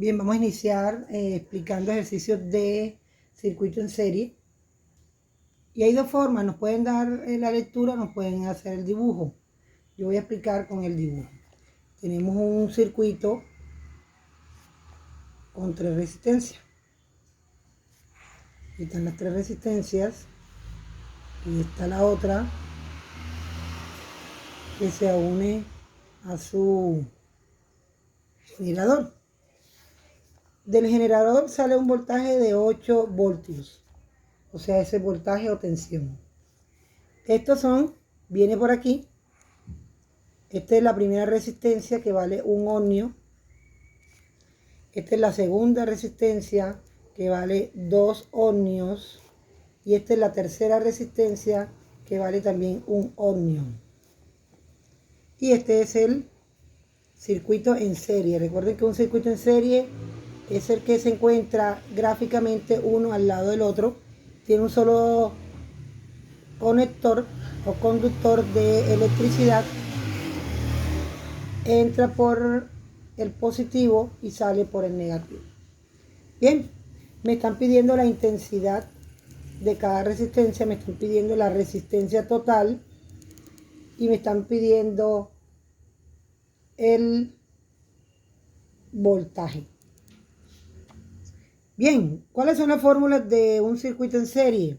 Bien, vamos a iniciar explicando ejercicios de circuito en serie. Y hay dos formas, nos pueden dar la lectura, nos pueden hacer el dibujo. Yo voy a explicar con el dibujo. Tenemos un circuito con 3 resistencias. Aquí están las 3 resistencias. Y está la otra que se une a su generador. Del generador sale un voltaje de 8 voltios. O sea, ese voltaje o tensión. Estos viene por aquí. Esta es la primera resistencia que vale 1 ohmio. Esta es la segunda resistencia que vale 2 ohmios. Y esta es la tercera resistencia que vale también 1 ohmio. Y este es el circuito en serie. Recuerden que un circuito en serie es el que se encuentra gráficamente uno al lado del otro. Tiene un solo conector o conductor de electricidad. Entra por el positivo y sale por el negativo. Bien, me están pidiendo la intensidad de cada resistencia, me están pidiendo la resistencia total y me están pidiendo el voltaje. Bien, ¿cuáles son las fórmulas de un circuito en serie?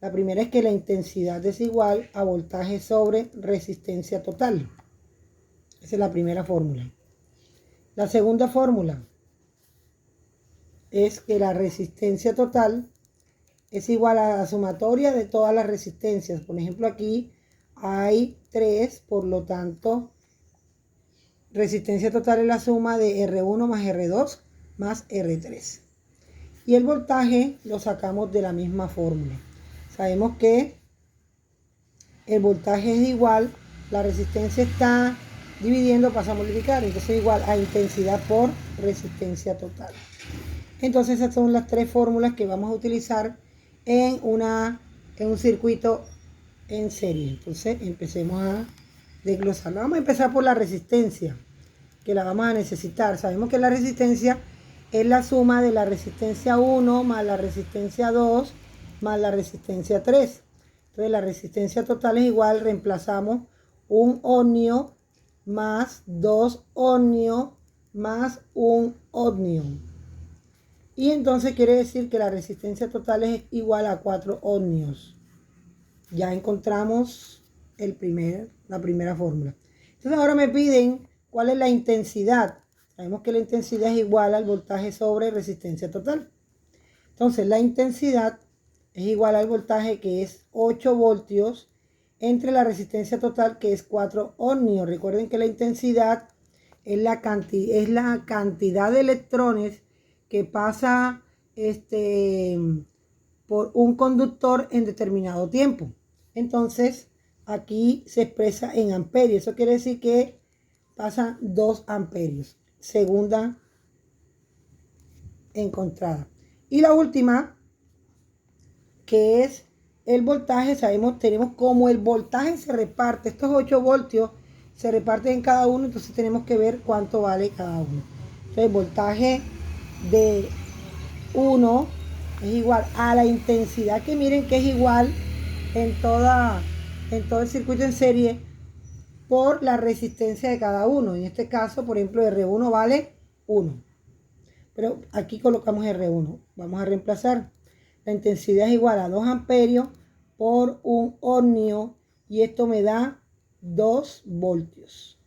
La primera es que la intensidad es igual a voltaje sobre resistencia total. Esa es la primera fórmula. La segunda fórmula es que la resistencia total es igual a la sumatoria de todas las resistencias. Por ejemplo, aquí hay 3, por lo tanto, resistencia total es la suma de R1 más R2 más R3. Y el voltaje lo sacamos de la misma fórmula. Sabemos que el voltaje es igual, la resistencia está dividiendo, pasa a multiplicar, entonces es igual a intensidad por resistencia total. Entonces esas son las 3 fórmulas que vamos a utilizar en un circuito en serie. Entonces empecemos a desglosarlo. Vamos a empezar por la resistencia, que la vamos a necesitar. Sabemos que la resistencia es la suma de la resistencia 1 más la resistencia 2 más la resistencia 3. Entonces la resistencia total es igual, reemplazamos 1 ohmio más 2 ohmios más 1 ohmio. Y entonces quiere decir que la resistencia total es igual a 4 ohmios. Ya encontramos la primera fórmula. Entonces ahora me piden cuál es la intensidad. Sabemos que la intensidad es igual al voltaje sobre resistencia total. Entonces la intensidad es igual al voltaje, que es 8 voltios, entre la resistencia total, que es 4 ohmios. Recuerden que la intensidad es la cantidad de electrones que pasa por un conductor en determinado tiempo. Entonces aquí se expresa en amperios. Eso quiere decir que pasa 2 amperios. Segunda encontrada. Y la última, que es el voltaje. Tenemos como el voltaje se reparte, estos 8 voltios se reparten en cada uno, entonces tenemos que ver cuánto vale cada uno. Entonces el voltaje de 1 es igual a la intensidad, que miren que es igual en todo el circuito en serie, por la resistencia de cada uno. En este caso, por ejemplo, R1 vale 1, pero aquí colocamos R1. Vamos a reemplazar. La intensidad es igual a 2 amperios por 1 ohmio, y esto me da 2 voltios.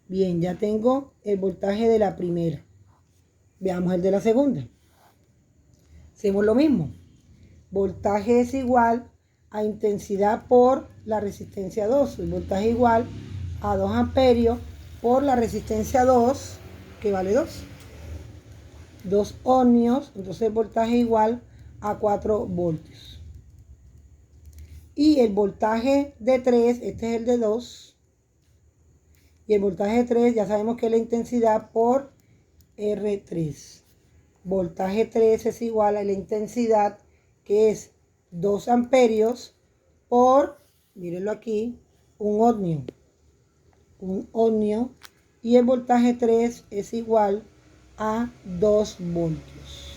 Bien, ya tengo el voltaje de la primera. Veamos el de la segunda. Hacemos lo mismo. Voltaje es igual a intensidad por la resistencia 2. El voltaje es igual a 2 amperios por la resistencia 2, que vale 2 ohmios. Entonces el voltaje es igual a 4 voltios. Y el voltaje de 3, este es el de 2. Y el voltaje de 3 ya sabemos que es la intensidad por R3. Voltaje 3 es igual a la intensidad, que es 2 amperios por, mírenlo aquí, 1 ohmio. 1 ohmio. Y el voltaje 3 es igual a 2 voltios.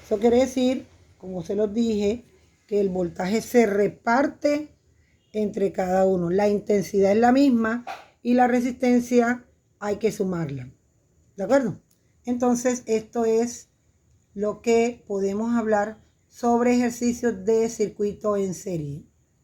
Eso quiere decir, como se los dije, que el voltaje se reparte entre cada uno. La intensidad es la misma y la resistencia hay que sumarla. ¿De acuerdo? Entonces, esto es lo que podemos hablar sobre ejercicios de circuito en serie.